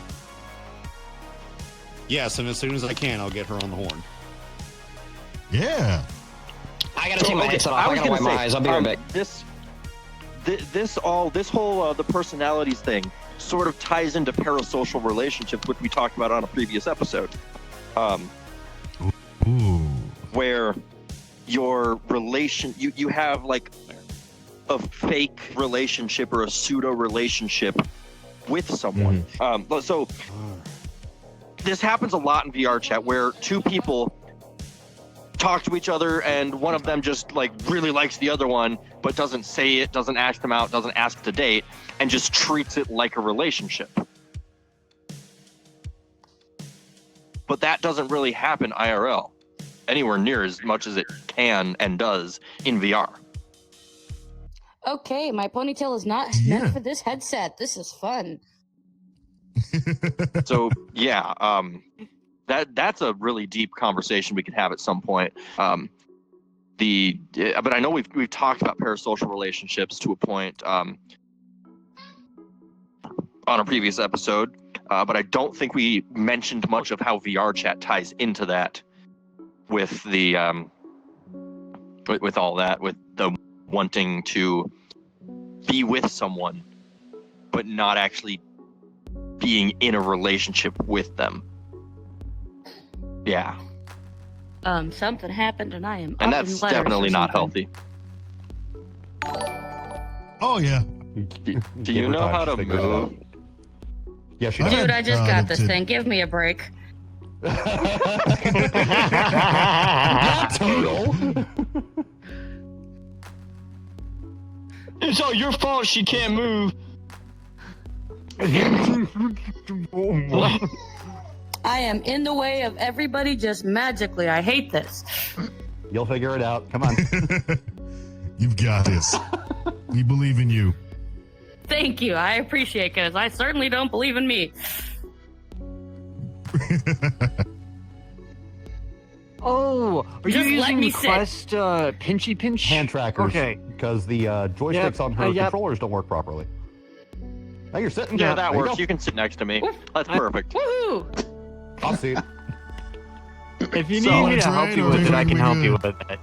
Yes, and as soon as I can, I'll get her on the horn. Yeah. I gotta take my headset off. I gotta wipe my eyes. I'll be right back. This whole the personalities thing sort of ties into parasocial relationships, which we talked about on a previous episode, Ooh. where your relation you have like a fake relationship or a pseudo relationship with someone. So this happens a lot in VR chat where two people talk to each other and one of them just like really likes the other one but doesn't say it, doesn't ask them out, doesn't ask to date, and just treats it like a relationship. But that doesn't really happen IRL anywhere near as much as it can and does in VR. Okay, my ponytail is not Yeah. meant for this headset. This is fun. So yeah, that's a really deep conversation we could have at some point. But I know we've talked about parasocial relationships to a point on a previous episode, but I don't think we mentioned much of how VR chat ties into that with the with all that, with the wanting to be with someone but not actually being in a relationship with them. Yeah. Something happened and I am And up that's in letters definitely or not something. healthy. Oh, yeah. Do you know how to move? Yeah, she I've does. Dude, had, I just got this to- thing. Give me a break. Turtle. It's all your fault. She can't move. I am in the way of everybody just magically. I hate this. You'll figure it out. Come on. You've got this. We believe in you. Thank you. I appreciate it because I certainly don't believe in me. Oh, are Just you let using me the sit. Quest Pinchy Pinch? Hand trackers. Okay. Because the joysticks Yep, on her yep. controllers don't work properly. Now you're sitting. Yeah, there. that There works. go. You can sit next to me. That's perfect. Woohoo! I'll see it. If you So- need me to That's help right, you with it, I can we're help you good. with it.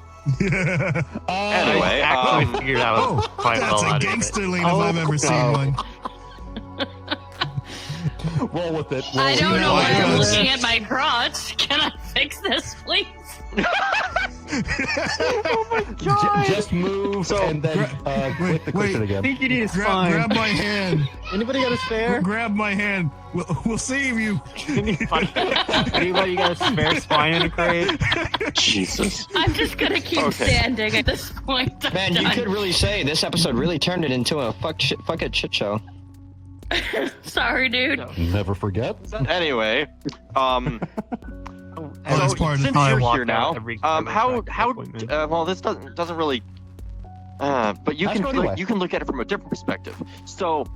Anyway, I actually figured out Oh, quite that's well how a to do it. gangster lean if I've ever seen one. Roll with it. Roll I with don't it. know why I'm Yeah. looking at my crotch. Can I fix this, please? Just move and then click the cushion I again. think you need a Grab, spine. grab my hand. Anybody got a spare? Grab my hand. We'll save you. Anybody got a spare spine in a crate? Jesus. I'm just gonna keep standing at this point. I'm Man, you done. could really say this episode really turned it into a fucking shit show. Sorry, dude. Never forget. Anyway, that's so part of since the- you're walk here out now, every how appointment. well this doesn't really, but you Ask can anyway. you can look at it from a different perspective. So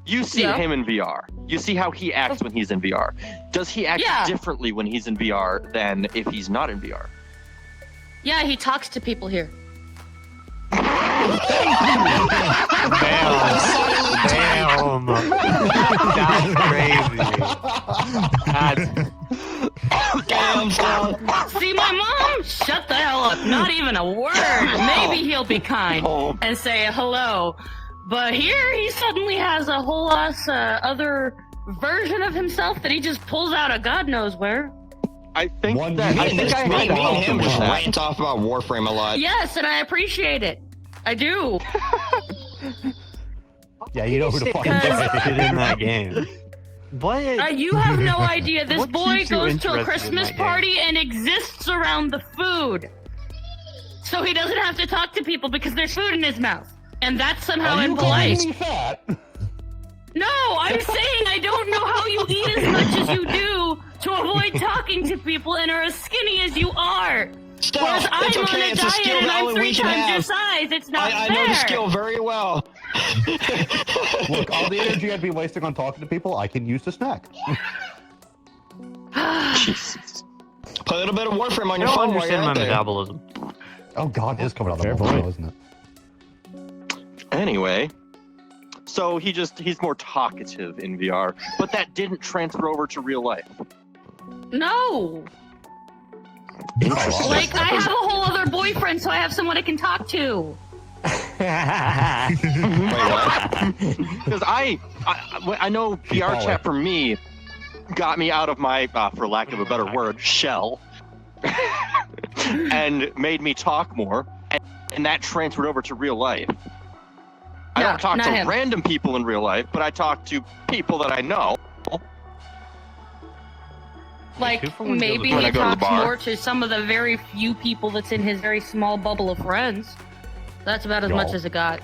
you see Yeah. him in VR. You see how he acts when he's in VR. Does he act Yeah. differently when he's in VR than if he's not in VR? Yeah, he talks to people here. Damn. That's crazy. That's Damn, son. See my mom? Shut the hell up. Not even a word. Maybe he'll be kind and say hello. But here he suddenly has a whole ass other version of himself that he just pulls out of God knows where. I think One that minute. I think I Me had to and help him him with just that. rant off about Warframe a lot. Yes, and I appreciate it. I do. Yeah, you know who to fucking Because- interested in that game. What? You have no idea. This What boy keeps you goes to a interested in Christmas that game? party and exists around the food. So he doesn't have to talk to people because there's food in his mouth. And that's somehow Are you impolite. calling me fat? No, I'm saying I don't know how you eat as much as you do to avoid talking to people and are as skinny as you are. Stop. Whereas I'm It's on okay. a It's a diet skill and that I'm only 3 we can times your have. size. It's not I fair. know the skill very well. Look, all the energy I'd be wasting on talking to people, I can use to snack. Jesus. Put a little bit of Warframe on I your don't phone while you're understand my out there. metabolism. Oh God, it is coming out of Fair the mouth, point. isn't it? Anyway, so he's more talkative in VR, but that didn't transfer over to real life. No. Interesting. Like, I have a whole other boyfriend, so I have someone I can talk to. Because I know VR Follow. chat for me got me out of my, for lack of a better word, shell, and made me talk more, and that transferred over to real life. I No, don't talk not to him. random people in real life, but I talk to people that I know. Like, Two for one maybe deal when he I go to the talks bar. more to some of the very few people that's in his very small bubble of friends. That's about as Y'all. much as it got.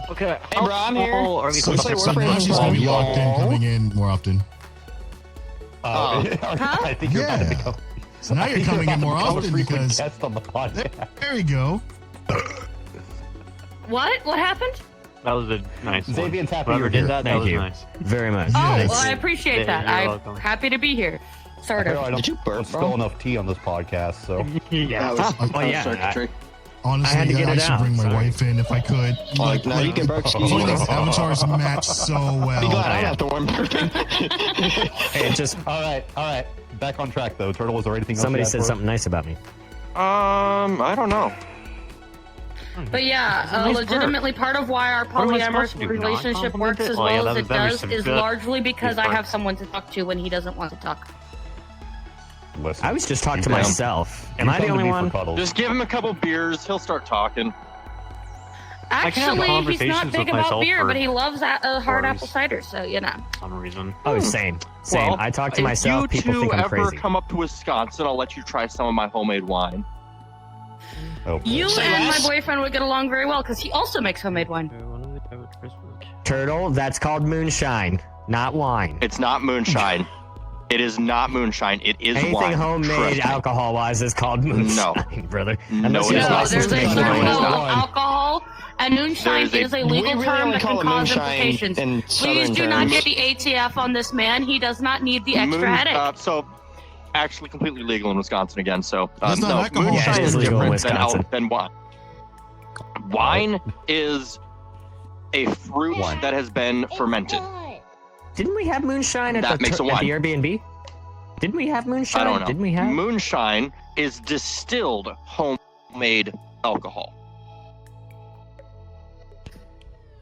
Okay. Hey, bro, I'm here. Are we So- talking so So now she's gonna be locked in, coming in more often. Huh? I think you're about to Yeah. become. So now you're coming in more become a often frequent because guest on the podcast. there you go. What? What happened? That was a nice one. Xavier's happy Whoever you're did here. that, that Thank was you. nice. Very much. Oh, Yes. well, I appreciate Yeah, that. you're I'm welcome. happy to be here. Sort I of. know I don't Did you burp, spill bro? enough tea on this podcast, so Yeah. Well, yeah, circuitry. Honestly, I had to get I it should out, bring my sorry. wife in if I could. Like, now you can burp. Some of these avatars match so Be glad well. I don't have to warm burping. Hey, it just all right. Back on track though. Turtle, was there anything else? somebody you had said for us? something nice about me. I don't know. But yeah, That's a nice legitimately part of why our What am I supposed polyamorous to do, not relationship compliment works it? as Oh, yeah, well that as was- it that was does some is good largely because I work. have someone to talk to when he doesn't want to talk. Listen, I was just talking to Damn. myself. Am you I the come to only me for one? cuddles. Just give him a couple beers, he'll start talking. I can have Actually, he's conversations not big with about myself beer, for but he loves hard hours. apple cider, so you know. For some reason. Oh, same. Well, I talk to if myself. you People two think I'm ever crazy. come up to Wisconsin, I'll let you try some of my homemade wine. Oh, boy. You Say and less. my boyfriend would get along very well because he also makes homemade wine. Turtle, that's called moonshine, not wine. It's not moonshine. It is not moonshine. It is Anything wine. homemade Trust me. alcohol-wise is called moonshine, brother. No, Unless it you is have No, not. license there's a to make No, certain it is level not. of alcohol, and moonshine There is is a We legal really term only that can call it cause moonshine implications. in Please southern do not terms. get the ATF on this man. He does not need the extra Moon- headache. So, actually, completely legal in Wisconsin again. So, That's not no, alcohol. moonshine Yeah, it is is legal in different Wisconsin. than wine. Wine is a fruit Wine. that has been fermented. Didn't we have moonshine at, That the, makes a at wine. the Airbnb? Didn't we have moonshine? I don't know. Didn't we have? Moonshine is distilled homemade alcohol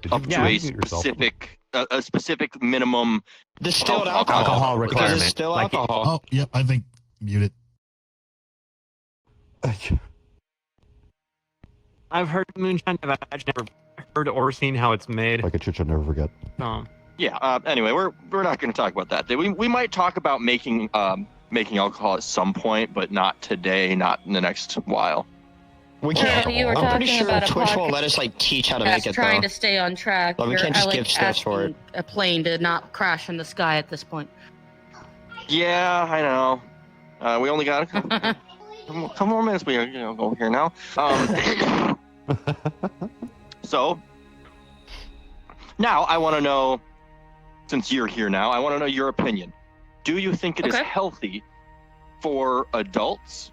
Did you up to Yeah. a mute yourself? specific minimum. Distilled Alcohol. alcohol. Alcohol Because requirement. it's still Like- alcohol. Oh, yep, I think mute it. I've heard moonshine. I've actually never heard or seen how it's made. Like a chit you'll never forget. Yeah. Anyway, we're not going to talk about that. We might talk about making alcohol at some point, but not today. Not in the next while. We can't. you were I'm pretty talking sure about a Twitch podcast won't let us like teach how to make it trying though. to stay on track. But we can't just give steps for it. A plane to not crash in the sky at this point. Yeah, I know. We only got a couple more minutes. We go here now. So now I want to know, since you're here now, I want to know your opinion. Do you think it is healthy for adults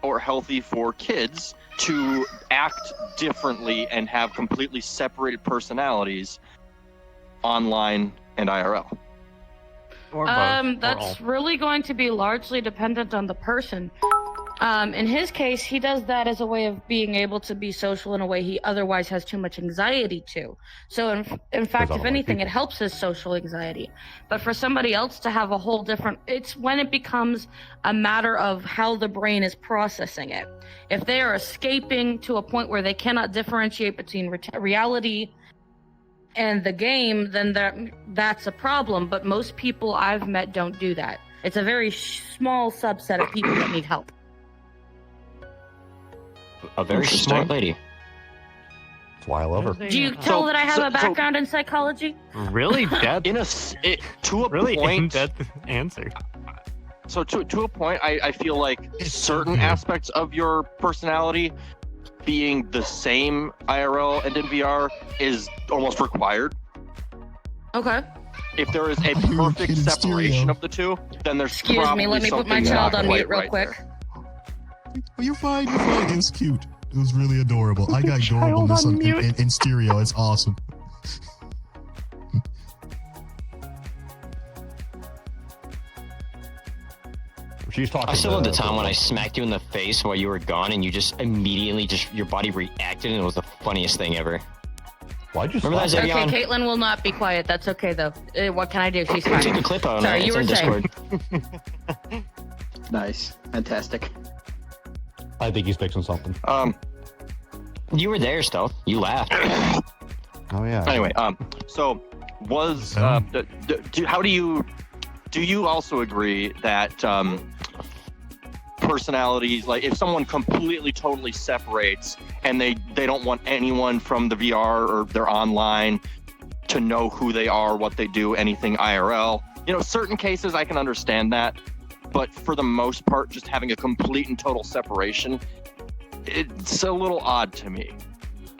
or healthy for kids to act differently and have completely separated personalities online and IRL? That's really going to be largely dependent on the person. In his case, he does that as a way of being able to be social in a way he otherwise has too much anxiety to. So, in fact, if anything, it helps his social anxiety. But for somebody else to have a whole different, it's when it becomes a matter of how the brain is processing it. If they are escaping to a point where they cannot differentiate between reality and the game, then that's a problem. But most people I've met don't do that. It's a very small subset of people that need help. A very smart lady. That's why I love her. Do you tell that I have a background in psychology? Really depth? To a really point. in-depth answer. So to a point, I feel like certain aspects of your personality being the same IRL and in VR is almost required. Okay. If there is a perfect separation of the two, then there's Excuse me, let me put my child on mute real quick. You're fine. It was cute. It was really adorable. I got adorableness in stereo. It's awesome. She's talking. I still love the time when I smacked you in the face while you were gone, and you just immediately your body reacted, and it was the funniest thing ever. Why'd you? Remember that, Zevion? Okay, Caitlin will not be quiet. That's okay though. What can I do? She's fine. Take a clip out. Sorry, you were saying. Nice. Fantastic. I think he's fixing something. You were there still. You laughed. Oh yeah. Anyway, so was how do you also agree that personalities, like if someone completely totally separates and they don't want anyone from the VR or their online to know who they are, what they do, anything IRL, certain cases I can understand that, but for the most part, just having a complete and total separation, it's a little odd to me.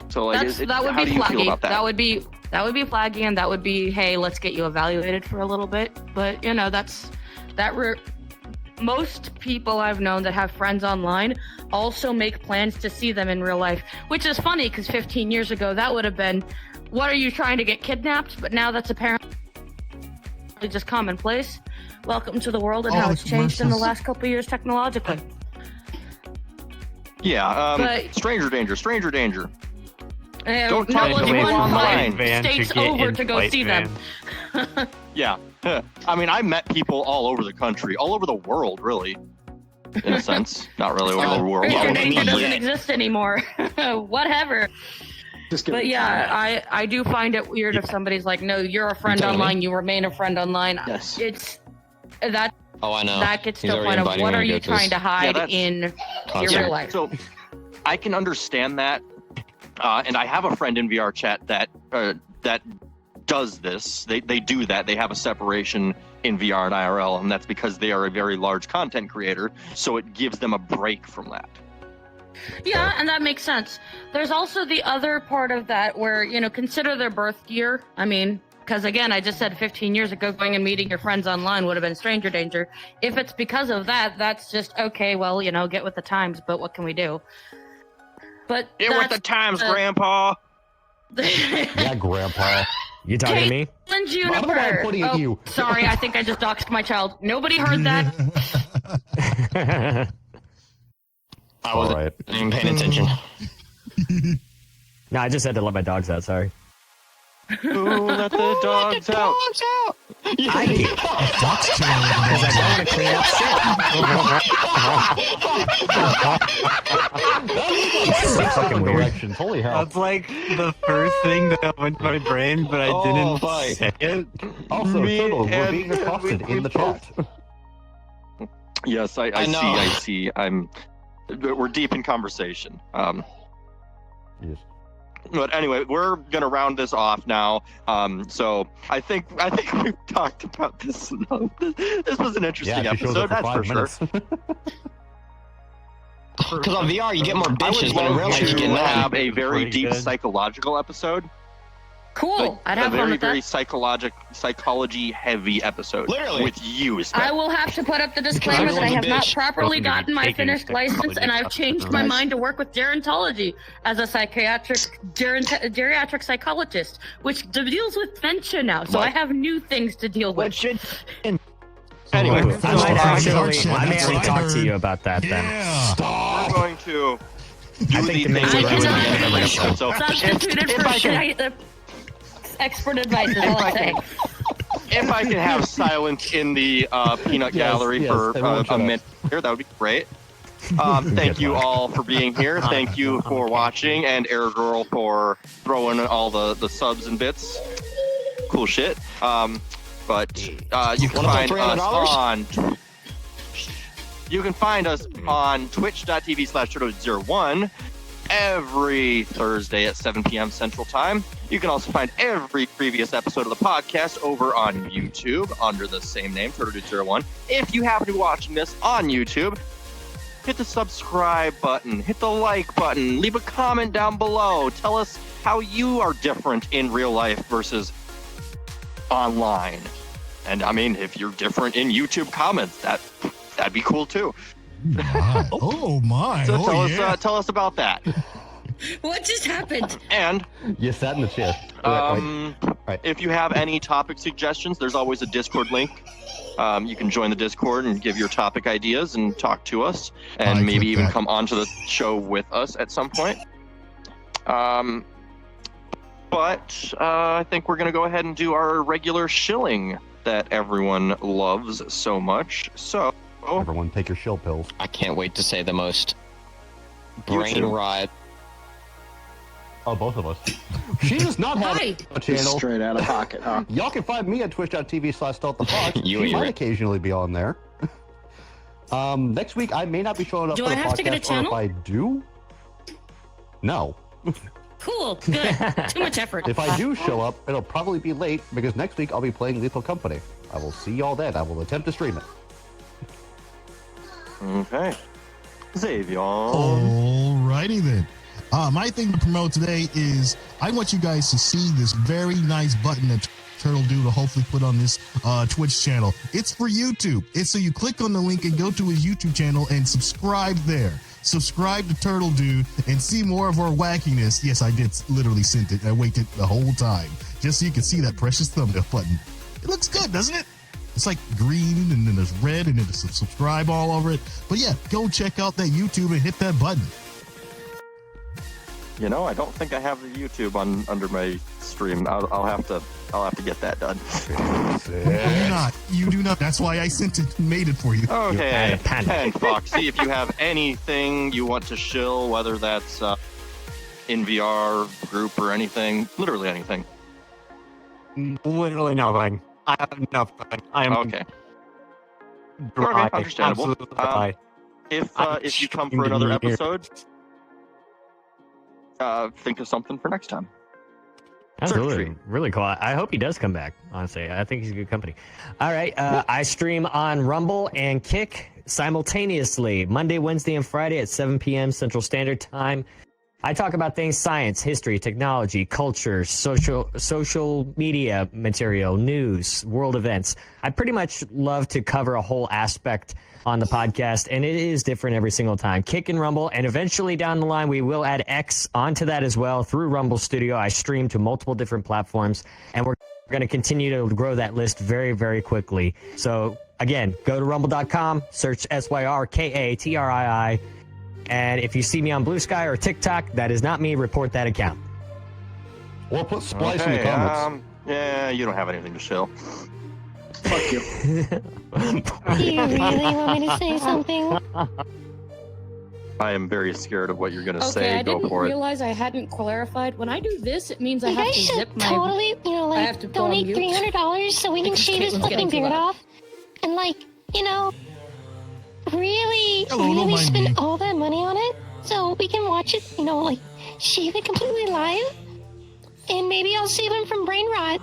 So like, that would how be do you feel flaggy. about that? That would be flaggy, and that would be, hey, let's get you evaluated for a little bit. But most people I've known that have friends online also make plans to see them in real life, which is funny because 15 years ago that would have been, what are you trying to get kidnapped? But now that's apparently just commonplace. Welcome to the world and how it's changed in the last couple of years technologically. Yeah, stranger danger. Don't talk to me online. States over to go see them. Yeah. I mean, I met people all over the country, all over the world, really. In a sense. Not really all over the world. Stranger danger doesn't exist anymore. Whatever. But yeah, I do find it weird if somebody's like, no, you're a friend online, you remain a friend online. Yes. It's that. Oh, I know. That gets to the point of what are you trying to hide in your real life? So I can understand that. And I have a friend in VR chat that does this. They do that. They have a separation in VR and IRL, and that's because they are a very large content creator. So it gives them a break from that. Yeah, and that makes sense. There's also the other part of that where, consider their birth year. I mean, because again, I just said 15 years ago, going and meeting your friends online would have been stranger danger. If it's because of that, that's just, okay, well, get with the times, but what can we do? But get with the times, Grandpa. Yeah, Grandpa. You talking to me? And Juniper. I'm pointing at you. Sorry, I think I just doxed my child. Nobody heard that. I wasn't even paying attention. No, I just had to let my dogs out. Sorry. Ooh, let the dogs out. I do. Fox channel. Because I don't want to clean up shit. Six fucking weird. directions. Holy hell. That's like the first thing that went to my brain, but I didn't say it. Also, Me Turtles, we're and- being accosted in the chat. Yes, I know. see. We're deep in conversation. Yes. But anyway, we're gonna round this off now. So I think we've talked about this enough. This was an interesting Yeah, she shows episode, up for that's 5 for sure. minutes. Because on VR you get more I would bitches, but in love real life you to get none. have a very Pretty deep good. psychological episode. Cool. I'd a have fun very, with very that. psychology heavy episode. Literally. With you, I will have to put up the disclaimer that I have not bitch. properly Welcome to gotten my taking finished license, psychology and I've classes. changed my Nice. mind to work with gerontology as a geriatric psychologist, which deals with dementia now. So What? I have new things to deal with. Anyway, I might actually That's talk what I to you heard. about that then. Yeah. we're going to do I the think the thing main we're I doing cannot at the end of every be episode. So substituted if for I can- expert advice is all I'm saying. if I can have silence in the peanut Yes, gallery yes, for everyone shut a up. minute here, that would be great. Thank you all for being here. Thank you for watching, and Air Girl for throwing all the subs and bits. Cool shit. But you can Wanna put find us $300? on. You can find us on twitch.tv/turtle01 every Thursday at 7 p.m. Central Time. You can also find every previous episode of the podcast over on YouTube under the same name, Turtle01. If you happen to be watching this on YouTube, hit the subscribe button, hit the like button, leave a comment down below. Tell us how you are different in real life versus online. And I mean, if you're different in YouTube comments, that'd be cool too. My. Oh my. So Oh yeah. tell us about that. What just happened? And You sat in the chair. Right. if you have any topic suggestions, there's always a Discord link. You can join the Discord and give your topic ideas and talk to us, and I maybe click even that. come onto the show with us at some point. But I think we're going to go ahead and do our regular shilling that everyone loves so much. So, Everyone take your shill pills. I can't wait to say the most brain YouTube. rot. Oh, both of us. She does not have Hi. a channel. Straight out of pocket, huh? Y'all can find me at twitch.tv/StealthTheFox. You She and might your- occasionally be on there. Next week, I may not be showing up Do for I the have to get a podcast, or if channel? I do, no. Cool. Good. Too much effort. If I do show up, it'll probably be late because next week I'll be playing Lethal Company. I will see y'all then. I will attempt to stream it. okay. Xavier. Alrighty then. My thing to promote today is I want you guys to see this very nice button that Turtle Dude will hopefully put on this Twitch channel. It's for YouTube. It's so you click on the link and go to his YouTube channel and subscribe there. Subscribe to Turtle Dude and see more of our wackiness. Yes, I did literally send it. I waited the whole time just so you can see that precious thumbnail button. It looks good, doesn't it? It's like green and then there's red and then there's some subscribe all over it. But yeah, go check out that YouTube and hit that button. You know, I don't think I have the YouTube under my stream. I'll have to get that done. You do not. That's why I sent it, made it for you. Okay, panic. and Foxy, if you have anything you want to shill, whether that's in VR group or anything, literally anything. Literally nothing. I have nothing. I am Okay. dry. Okay, understandable. Absolutely dry. If you come for streamed another in here. episode, think of something for next time. That's Circuitry. really, really cool. I hope he does come back, honestly. I think he's a good company. All right. I stream on Rumble and Kick simultaneously Monday, Wednesday, and Friday at 7 p.m. Central Standard Time. I talk about things science, history, technology, culture, social media material, news, world events. I pretty much love to cover a whole aspect on the podcast, and it is different every single time. Kick and Rumble, and eventually down the line, we will add X onto that as well through Rumble Studio. I stream to multiple different platforms, and we're going to continue to grow that list very, very quickly. So again, go to rumble.com, search SYRKATRII, and if you see me on Blue Sky or TikTok, that is not me. Report that account. Or put Splice in the comments. Yeah, you don't have anything to shill. Fuck you. Do you really want me to say something? I am very scared of what you're gonna Okay, say. I Go didn't for it. realize I hadn't clarified. When I do this, it means I You have guys to should zip my. totally, I have to like, go on donate mute. $300 so we can Because shave his Caitlin's fucking getting too beard loud. off. And, like, really, Hello, don't really mind spend me. all that money on it so we can watch it, like, shave it completely live. And maybe I'll save him from brain rot.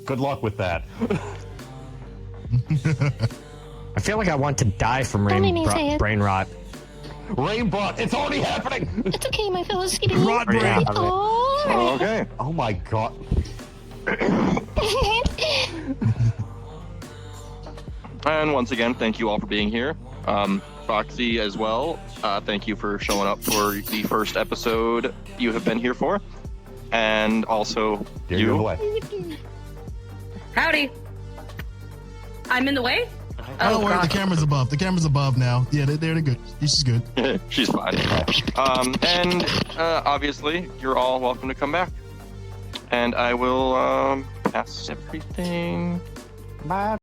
Good luck with that. I feel like I want to die from Don't make me say it. brain rot. Rain brought. It's already happening. It's okay, my fellow skinny. Rot brain. Yeah. Oh. Okay. Oh my god. And once again, thank you all for being here. Foxy as well. Thank you for showing up for the first episode you have been here for. And also You're in the you. way. Howdy. I'm in the way. Oh, don't worry, God. the camera's above. The camera's above now. Yeah, they're good. She's good. She's fine. And obviously, you're all welcome to come back. And I will pass everything. Bye.